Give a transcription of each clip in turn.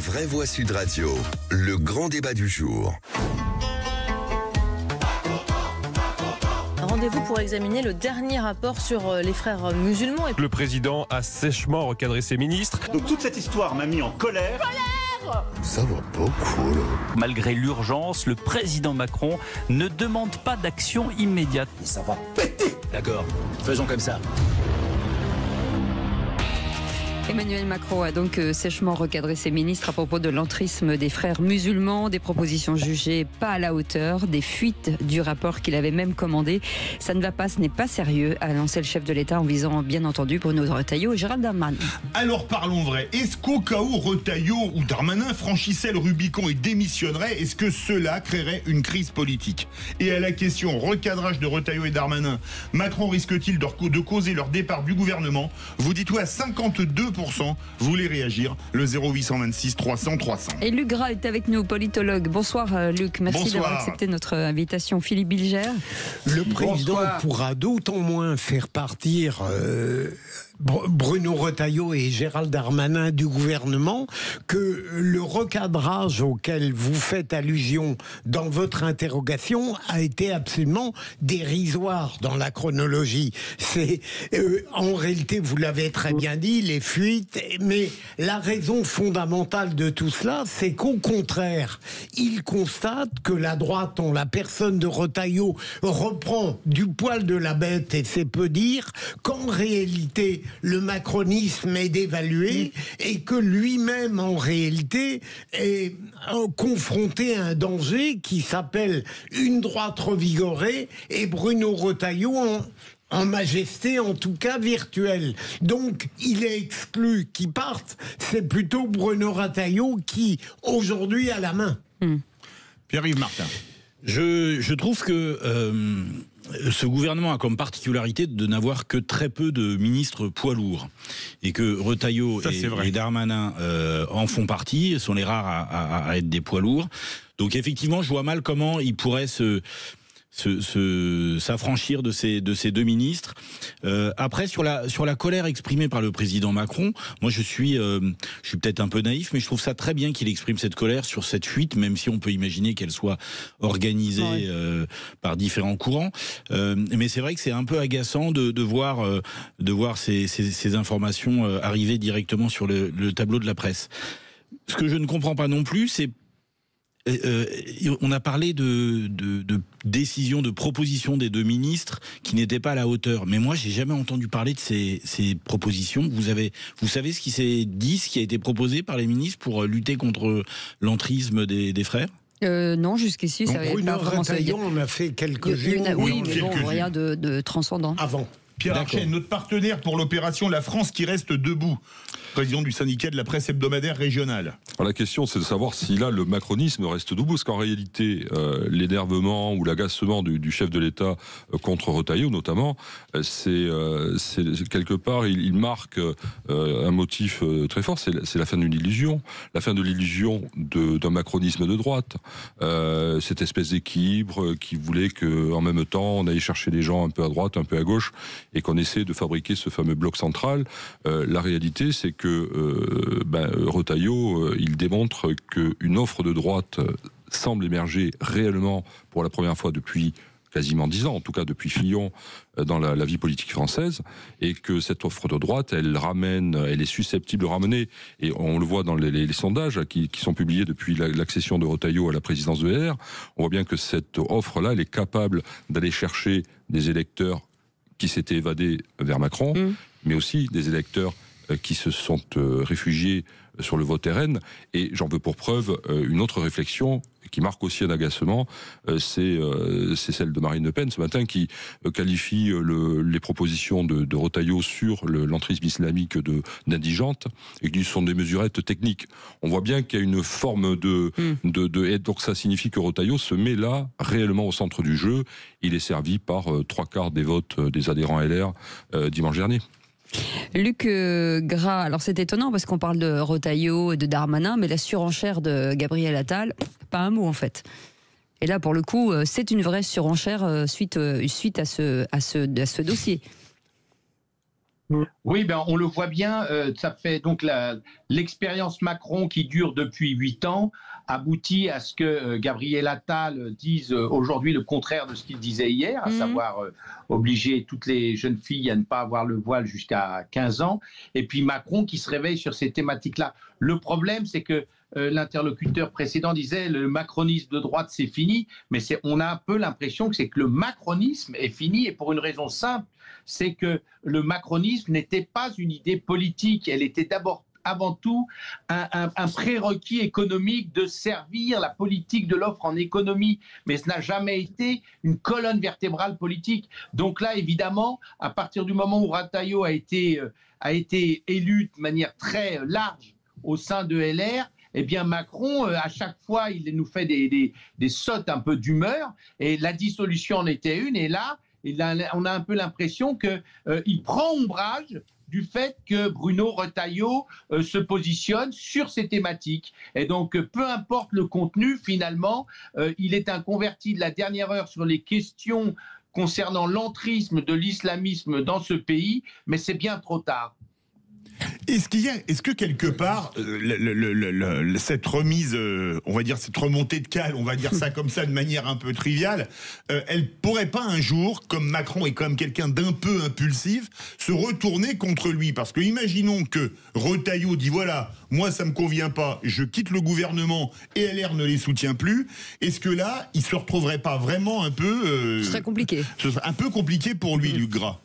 Vraies Voix Sud Radio, le grand débat du jour. Rendez-vous pour examiner le dernier rapport sur les frères musulmans. Le président a sèchement recadré ses ministres. Donc toute cette histoire m'a mis en colère. Ça va pas, cool. Malgré l'urgence, le président Macron ne demande pas d'action immédiate. Et ça va péter. D'accord, faisons comme ça. Emmanuel Macron a donc sèchement recadré ses ministres à propos de l'entrisme des frères musulmans, des propositions jugées pas à la hauteur, des fuites du rapport qu'il avait même commandé. Ça ne va pas, ce n'est pas sérieux, a lancé le chef de l'État en visant bien entendu Bruno Retailleau et Gérald Darmanin. Alors parlons vrai, est-ce qu'au cas où Retailleau ou Darmanin franchissaient le Rubicon et démissionneraient, est-ce que cela créerait une crise politique? Et à la question recadrage de Retailleau et Darmanin, Macron risque-t-il de causer leur départ du gouvernement? Vous dites oui à 52%. Vous voulez réagir? Le 0826 300 300. Et Luc Gras est avec nous, politologue. Bonsoir Luc, merci d'avoir accepté notre invitation. Philippe Bilger. Le président pourra d'autant moins faire partir Bruno Retailleau et Gérald Darmanin du gouvernement que le recadrage auquel vous faites allusion dans votre interrogation a été absolument dérisoire dans la chronologie. C'est en réalité, vous l'avez très bien dit, les fuites, mais la raison fondamentale de tout cela, c'est qu'au contraire, il constate que la droite, en la personne de Retailleau, reprend du poil de la bête, et c'est peu dire qu'en réalité, le macronisme est dévalué et que lui-même, en réalité, est confronté à un danger qui s'appelle une droite revigorée et Bruno Retailleau en majesté, en tout cas virtuelle. Donc, il est exclu qu'il parte. C'est plutôt Bruno Retailleau qui, aujourd'hui, a la main. Pierre-Yves Martin. Je trouve que ce gouvernement a comme particularité de n'avoir que très peu de ministres poids lourds. Et que Retailleau et Darmanin en font partie, sont les rares à être des poids lourds. Donc effectivement, je vois mal comment ils pourraient s'affranchir de ces deux ministres. Après, sur la colère exprimée par le président Macron, moi je suis peut-être un peu naïf, mais je trouve ça très bien qu'il exprime cette colère sur cette fuite, même si on peut imaginer qu'elle soit organisée par différents courants. Mais c'est vrai que c'est un peu agaçant de voir ces informations arriver directement sur le tableau de la presse. Ce que je ne comprends pas non plus, c'est on a parlé de décisions, de propositions des deux ministres qui n'étaient pas à la hauteur. Mais moi, j'ai jamais entendu parler de ces propositions. Vous savez ce qui s'est dit, ce qui a été proposé par les ministres pour lutter contre l'entrisme des frères? Non, jusqu'ici, ça n'avait pas vraiment... On a fait quelques-unes. Oui, mais bon, rien de transcendant. Avant. Pierre Archet, notre partenaire pour l'opération La France qui reste debout, président du syndicat de la presse hebdomadaire régionale. Alors la question, c'est de savoir si là, le macronisme reste debout, parce qu'en réalité, l'énervement ou l'agacement du chef de l'État contre Retailleau, notamment, c'est quelque part, il marque un motif très fort, c'est la fin d'une illusion, la fin de l'illusion d'un macronisme de droite, cette espèce d'équilibre qui voulait qu'en même temps, on aille chercher des gens un peu à droite, un peu à gauche, et qu'on essaie de fabriquer ce fameux bloc central. La réalité, c'est que Retailleau, il démontre qu'une offre de droite semble émerger réellement pour la première fois depuis quasiment 10 ans, en tout cas depuis Fillon, dans la vie politique française, et que cette offre de droite, elle est susceptible de ramener, et on le voit dans les sondages qui sont publiés depuis l'accession de Retailleau à la présidence de LR, on voit bien que cette offre-là, elle est capable d'aller chercher des électeurs qui s'étaient évadés vers Macron, mais aussi des électeurs qui se sont réfugiés sur le vote RN. Et j'en veux pour preuve une autre réflexion qui marque aussi un agacement, c'est celle de Marine Le Pen ce matin, qui qualifie les propositions de Retailleau sur l'entrisme islamique d'indigentes, et qui dit que ce sont des mesurettes techniques. On voit bien qu'il y a une forme et donc ça signifie que Retailleau se met là réellement au centre du jeu. Il est servi par 3/4 des votes des adhérents LR dimanche dernier. Luc Gras, alors c'est étonnant parce qu'on parle de Retailleau et de Darmanin, mais la surenchère de Gabriel Attal, pas un mot en fait. Et là, pour le coup, c'est une vraie surenchère suite à ce dossier. Oui, ben on le voit bien, ça fait donc l'expérience Macron qui dure depuis 8 ans aboutit à ce que Gabriel Attal dise aujourd'hui le contraire de ce qu'il disait hier, à savoir obliger toutes les jeunes filles à ne pas avoir le voile jusqu'à 15 ans, et puis Macron qui se réveille sur ces thématiques-là. Le problème, c'est que l'interlocuteur précédent disait le macronisme de droite c'est fini, mais on a un peu l'impression que c'est que le macronisme est fini, et pour une raison simple, c'est que le macronisme n'était pas une idée politique, elle était d'abord avant tout un prérequis économique de servir la politique de l'offre en économie, mais ce n'a jamais été une colonne vertébrale politique. Donc là, évidemment, à partir du moment où Retailleau a été élu de manière très large au sein de LR, eh bien Macron, à chaque fois, il nous fait des sautes un peu d'humeur, et la dissolution en était une, et là, on a un peu l'impression qu'il prend ombrage du fait que Bruno Retailleau se positionne sur ces thématiques. Et donc, peu importe le contenu, finalement, il est un converti de la dernière heure sur les questions concernant l'entrisme de l'islamisme dans ce pays, mais c'est bien trop tard. Est-ce que quelque part, cette remise, on va dire cette remontée de cale, on va dire ça comme ça de manière un peu triviale, elle pourrait pas un jour, comme Macron est quand même quelqu'un d'un peu impulsif, se retourner contre lui? Parce que imaginons que Retailleau dit voilà, moi ça me convient pas, je quitte le gouvernement et LR ne les soutient plus. Est-ce que là, il se retrouverait pas vraiment un peu... Ce serait compliqué. Ce serait un peu compliqué pour lui, Luc Gras.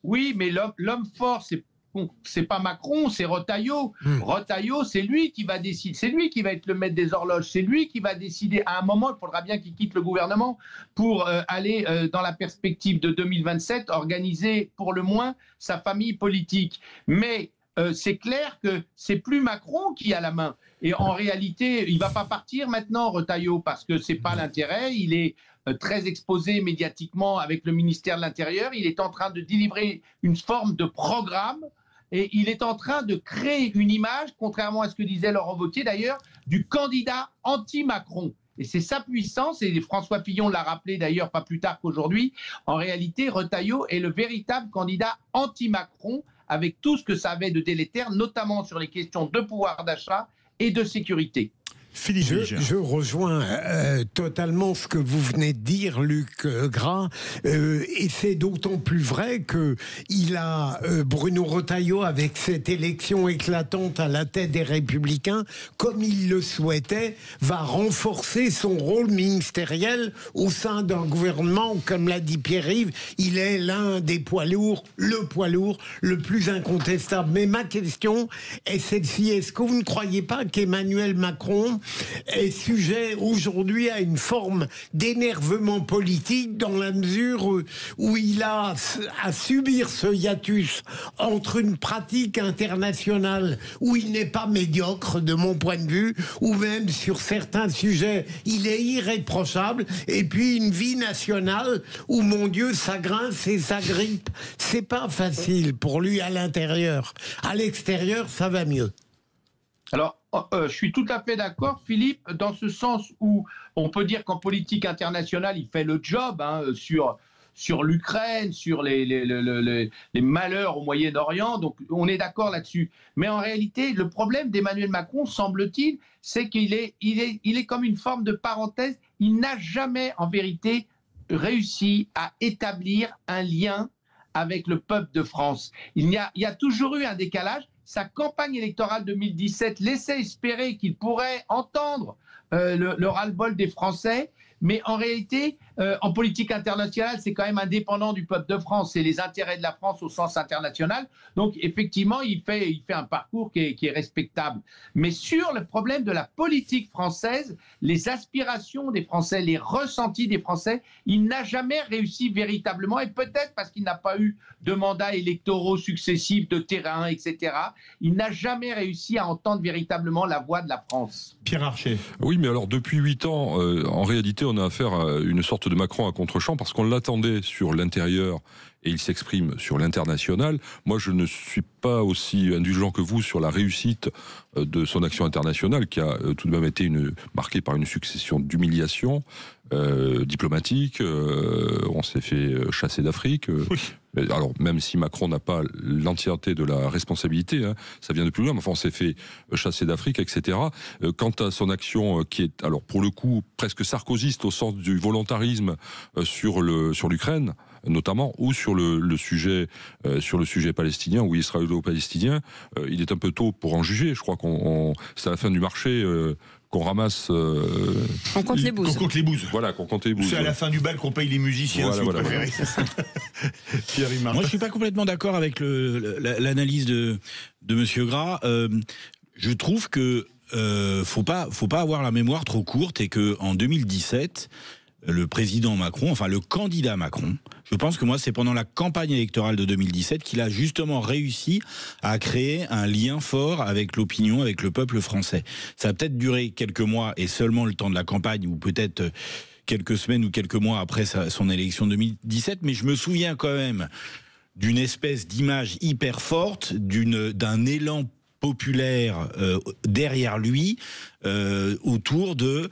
Oui, mais l'homme fort, c'est pas Macron, c'est Retailleau. Retailleau, c'est lui qui va décider, c'est lui qui va être le maître des horloges, c'est lui qui va décider. À un moment, il faudra bien qu'il quitte le gouvernement pour aller dans la perspective de 2027, organiser pour le moins sa famille politique. Mais c'est clair que c'est plus Macron qui a la main. Et en réalité, il va pas partir maintenant, Retailleau, parce que c'est pas l'intérêt. Il est très exposé médiatiquement avec le ministère de l'Intérieur. Il est en train de délivrer une forme de programme et il est en train de créer une image, contrairement à ce que disait Laurent Wauquiez d'ailleurs, du candidat anti-Macron. Et c'est sa puissance, et François Fillon l'a rappelé d'ailleurs pas plus tard qu'aujourd'hui, en réalité, Retailleau est le véritable candidat anti-Macron, avec tout ce que ça avait de délétère, notamment sur les questions de pouvoir d'achat et de sécurité. Je rejoins totalement ce que vous venez de dire, Luc Gras, et c'est d'autant plus vrai que Bruno Retailleau, avec cette élection éclatante à la tête des Républicains, comme il le souhaitait, va renforcer son rôle ministériel au sein d'un gouvernement où, comme l'a dit Pierre-Yves, il est l'un des poids lourds, le plus incontestable. Mais ma question est celle-ci: est-ce que vous ne croyez pas qu'Emmanuel Macron est sujet aujourd'hui à une forme d'énervement politique, dans la mesure où il a à subir ce hiatus entre une pratique internationale où il n'est pas médiocre de mon point de vue, ou même sur certains sujets il est irréprochable, et puis une vie nationale où, mon Dieu, ça grince et ça grippe. C'est pas facile pour lui à l'intérieur. À l'extérieur, ça va mieux. Alors, je suis tout à fait d'accord, Philippe, dans ce sens où on peut dire qu'en politique internationale, il fait le job sur l'Ukraine, sur les malheurs au Moyen-Orient, donc on est d'accord là-dessus. Mais en réalité, le problème d'Emmanuel Macron, semble-t-il, c'est qu'il est comme une forme de parenthèse. Il n'a jamais, en vérité, réussi à établir un lien avec le peuple de France. Il y a toujours eu un décalage. Sa campagne électorale 2017 laissait espérer qu'il pourrait entendre le ras-le-bol des Français, mais en réalité, en politique internationale, c'est quand même indépendant du peuple de France, c'est les intérêts de la France au sens international. Donc effectivement, il fait un parcours qui est respectable. Mais sur le problème de la politique française, les aspirations des Français, les ressentis des Français, il n'a jamais réussi véritablement, et peut-être parce qu'il n'a pas eu de mandats électoraux successifs, de terrain, etc. Il n'a jamais réussi à entendre véritablement la voix de la France. Pierre Archer. Oui, mais alors depuis 8 ans, en réalité, on a affaire à une sorte de Macron à contre-champ, parce qu'on l'attendait sur l'intérieur et il s'exprime sur l'international. Moi, je ne suis pas aussi indulgent que vous sur la réussite de son action internationale, qui a tout de même été marquée par une succession d'humiliations diplomatiques. On s'est fait chasser d'Afrique. Alors, même si Macron n'a pas l'entièreté de la responsabilité, hein, ça vient de plus loin, mais enfin, on s'est fait chasser d'Afrique, etc. Quant à son action qui est, alors pour le coup, presque sarkozyste au sens du volontarisme sur l'Ukraine, notamment, ou sur le sujet palestinien ou israélo-palestinien, il est un peu tôt pour en juger. Je crois c'est à la fin du marché qu'on ramasse... on compte les bouses. Qu'on compte les bouses. Voilà, qu'on compte les bouses. C'est à la fin du bal qu'on paye les musiciens, si vous préférez. Voilà. Moi, je suis pas complètement d'accord avec l'analyse de Monsieur Gras. Je trouve que faut pas avoir la mémoire trop courte, et que en 2017, le président Macron, enfin le candidat Macron, je pense que moi c'est pendant la campagne électorale de 2017 qu'il a justement réussi à créer un lien fort avec l'opinion, avec le peuple français. Ça a peut-être duré quelques mois et seulement le temps de la campagne, ou peut-être quelques semaines ou quelques mois après son élection 2017, mais je me souviens quand même d'une espèce d'image hyper forte, d'un élan populaire derrière lui, autour de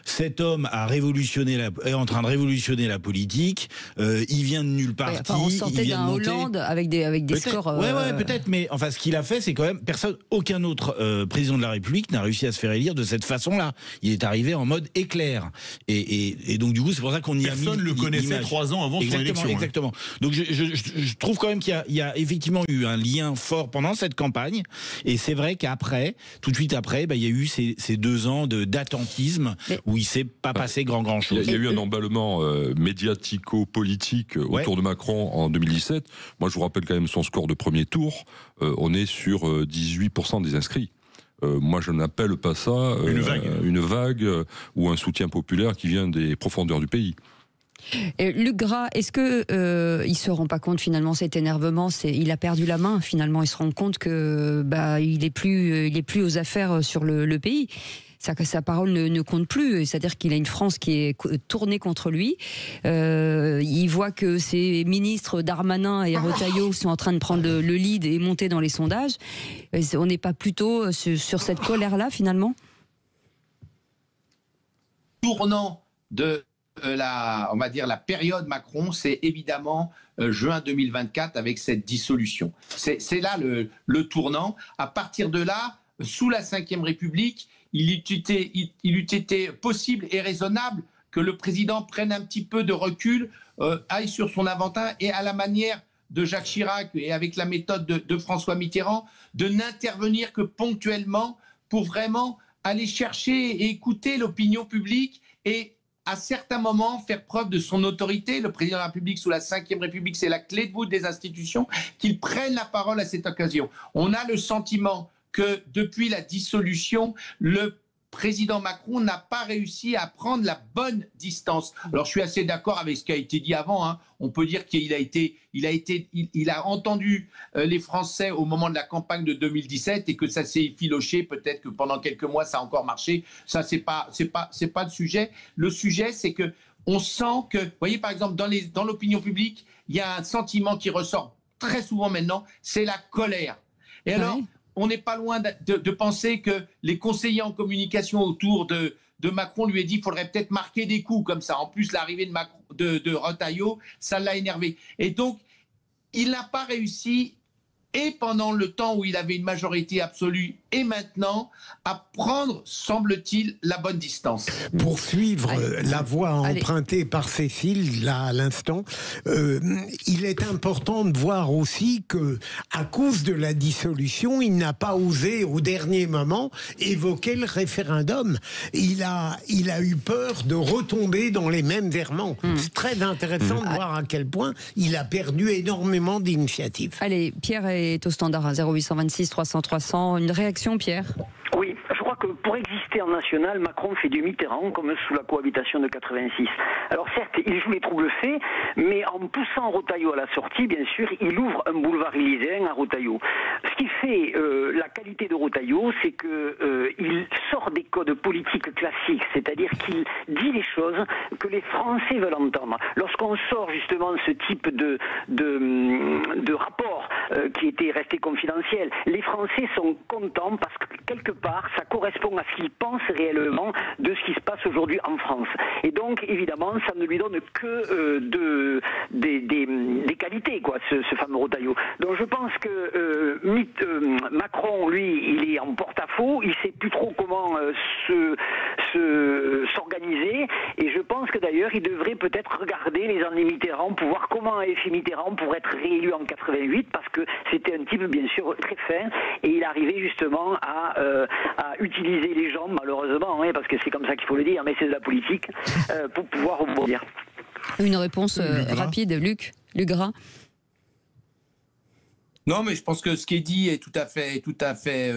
cet homme est en train de révolutionner la politique, il vient de nulle part. On sortait d'un Hollande avec des scores. Ouais, peut-être, mais enfin, ce qu'il a fait, c'est quand même aucun autre président de la République n'a réussi à se faire élire de cette façon-là. Il est arrivé en mode éclair, et donc du coup, c'est pour ça qu'on y a mis. Personne le connaissait 3 ans avant son élection. Exactement. Donc je trouve quand même qu'il y a effectivement eu un lien fort pendant cette campagne, et c'est vrai qu'après, tout de suite après, il y a eu ces 2 ans d'attentisme où il s'est pas passé grand chose. Il y a eu un emballement médiatico-politique autour de Macron en 2017. Moi, je vous rappelle quand même son score de premier tour. On est sur 18% des inscrits. Moi, je n'appelle pas ça une vague ou un soutien populaire qui vient des profondeurs du pays. Luc Gras, est-ce que il se rend pas compte finalement, cet énervement, il a perdu la main finalement, il se rend compte que il est plus aux affaires sur le pays. Sa parole ne compte plus, c'est-à-dire qu'il a une France qui est tournée contre lui. Il voit que ses ministres Darmanin et Retailleau sont en train de prendre le lead et monter dans les sondages. On n'est pas plutôt sur cette colère-là finalement? Tournant de on va dire la période Macron, c'est évidemment juin 2024 avec cette dissolution. C'est là le tournant. À partir de là, sous la Ve République, il eût été possible et raisonnable que le président prenne un petit peu de recul, aille sur son inventaire, et à la manière de Jacques Chirac et avec la méthode de François Mitterrand, de n'intervenir que ponctuellement pour vraiment aller chercher et écouter l'opinion publique, et à certains moments faire preuve de son autorité. Le président de la République sous la Ve République, c'est la clé de voûte des institutions, qu'il prenne la parole à cette occasion. On a le sentiment que depuis la dissolution, le président Macron n'a pas réussi à prendre la bonne distance. Alors je suis assez d'accord avec ce qui a été dit avant, hein. On peut dire qu'il a entendu les Français au moment de la campagne de 2017 et que ça s'est effiloché, peut-être que pendant quelques mois ça a encore marché. Ça c'est pas le sujet. Le sujet, c'est que on sent que, vous voyez, par exemple dans l'opinion publique, il y a un sentiment qui ressort très souvent maintenant, c'est la colère. Et alors, on n'est pas loin de penser que les conseillers en communication autour de Macron lui aient dit qu'il faudrait peut-être marquer des coups comme ça. En plus, l'arrivée de Retailleau, ça l'a énervé. Et donc, il n'a pas réussi, et pendant le temps où il avait une majorité absolue, et maintenant, à prendre, semble-t-il, la bonne distance. Pour suivre la voie empruntée par Cécile, là, à l'instant, il est important de voir aussi que, à cause de la dissolution, il n'a pas osé, au dernier moment, évoquer le référendum. Il a eu peur de retomber dans les mêmes errements. C'est très intéressant de voir à quel point il a perdu énormément d'initiatives. Allez, Pierre est au standard à 0826 300 300. Une réaction, Pierre? Oui, je crois que pour exister en national, Macron fait du Mitterrand comme sous la cohabitation de 86. Alors certes, il joue les troubles faits, mais en poussant Retailleau à la sortie, bien sûr, il ouvre un boulevard élyséen à Retailleau. Ce qui fait la qualité de Retailleau, c'est qu'il sort sort des codes politiques classiques, c'est-à-dire qu'il dit les choses que les Français veulent entendre. Lorsqu'on sort justement ce type de rapport qui était resté confidentiel, les Français sont contents parce que quelque part ça correspond à ce qu'ils pensent réellement de ce qui se passe aujourd'hui en France. Et donc évidemment ça ne lui donne que des qualités, quoi, ce fameux Retailleau. Donc je pense que Macron, lui, il est en porte-à-faux, il sait plus trop comment s'organiser, et je pense que d'ailleurs il devrait peut-être regarder les années Mitterrand pour voir comment avait fait Mitterrand pour être réélu en 88, parce que c'était un type bien sûr très fin, et il arrivait justement à utiliser les gens, malheureusement, parce que c'est comme ça qu'il faut le dire, mais c'est de la politique, pour pouvoir rebondir. Une réponse rapide, Luc Gras. Non, mais je pense que ce qui est dit est tout à fait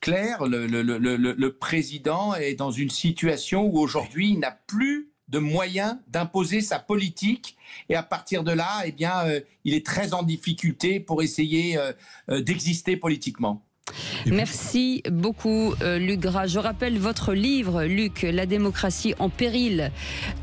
clair. Le président est dans une situation où aujourd'hui il n'a plus de moyens d'imposer sa politique, et à partir de là, eh bien, il est très en difficulté pour essayer d'exister politiquement. Merci beaucoup, Luc Gras. Je rappelle votre livre, Luc, La démocratie en péril,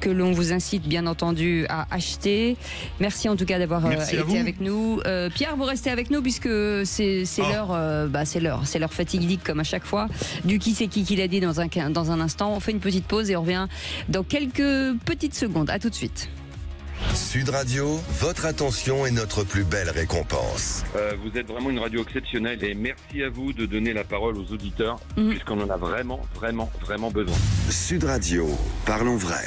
que l'on vous incite bien entendu à acheter. Merci en tout cas d'avoir été avec nous. Pierre, vous restez avec nous puisque c'est l'heure fatidique comme à chaque fois. Du qui c'est qui l'a dit dans un instant. On fait une petite pause et on revient dans quelques petites secondes. À tout de suite. Sud Radio, votre attention est notre plus belle récompense. Vous êtes vraiment une radio exceptionnelle et merci à vous de donner la parole aux auditeurs puisqu'on en a vraiment besoin. Sud Radio, parlons vrai.